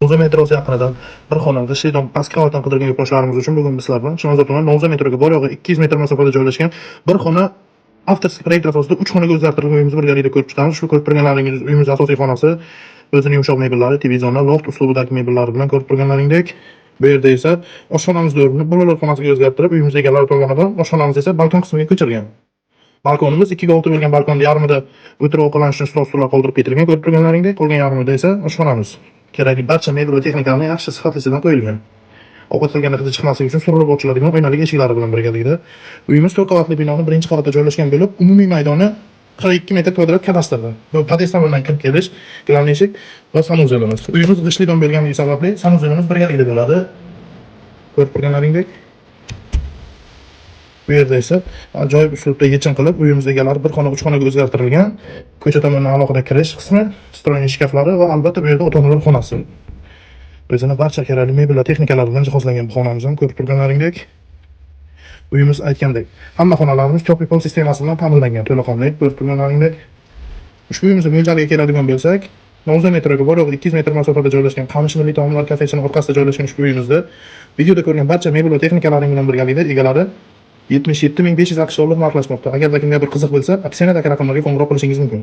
Novza metrosi yaqinidan bir xona g'ishtdan pastki qavatdan qidirgan yurtdoshlarimiz uchun bugun bizlar bilan Chilonzor tuman Novza metroga bor yo'g'i 200 metr masofada joylashgan bir xona avtorskiy proyekt asosida 3 xonaga o'zgartirilgan uyimizni birgalikda ko'rib chiqamiz. Shu ko'rib turganlaringiz uyimiz asosiy xonasi, o'zining yumshoq mebellari, televizorlar, loft uslubidagi mebellar bilan ko'rib turganlaringdek. Bu yerda esa oshxonamizni o'rnini bolalar xonasiga o'zgartirib, uyimiz egalari tomonidan oshxonamiz esa balkon qismiga ko'chirgan. Balkonimiz 2 ga 6 bo'lgan balkonning yarmida o'tirib ovqatlanish uchun stol-stullar qoldirib ketilgan, ko'rib turganlaringdek. Qolgan yarmida esa oshxonamiz. Kerakli barcha mebel va texnikalarni yaxshi sifatlisidan qo'yilgan. Ovqat qilganda hidi chiqmasligi uchun surilib ochiladigan oynali eshiklari bilan birgalikda. Uyimiz 4 qavatli binoning birinchi qavatida joylashgan bo'lib, umumiy maydoni 42 metr kvadrat kadastrda. Bu podestdan bilan kirib kelish, gilamli eshik va sanuzelimiz. Uyimiz g'ishtdan bo'lganligi sababli sanuzelimiz birgalikda bo'ladi. Ko'rib turganlaringdek. Bu yerda esa ajoyib uslubda yechim qilib, uyimiz egalari bir xona 3 xonaga o'zgartirilgan. Ko'cha tomonidan alohida kirish qismi, stroyniy shkaflari va albatta bu yerda ota-onalar xonasi. O'zini barcha kerakli mebel va texnikalar bilan jihozlangan bu xonamiz ham ko'rib turganlaringdek. Uyimiz aytgandek, hamma xonalarimiz Copypol sistemasi bilan ta'minlangan, to'laqonli ko'rib turganlaringdek. Ushbu uyimizning mo'ljaliga keladigan bo'lsak, Novza metroga bor yo'g'i 200 metr masofada joylashgan Qamish milliy taomlar kafesining orqasida joylashgan ushbu uyimizda videoda ko'rgan barcha mebel va texnikalaring bilan birgalikda egalari 77.560 dollar narxlashmoqda. Agarda kimgadir qiziq bo'lsa, aksiyadagi raqamlarga qo'ng'iroq qilishingiz mumkin.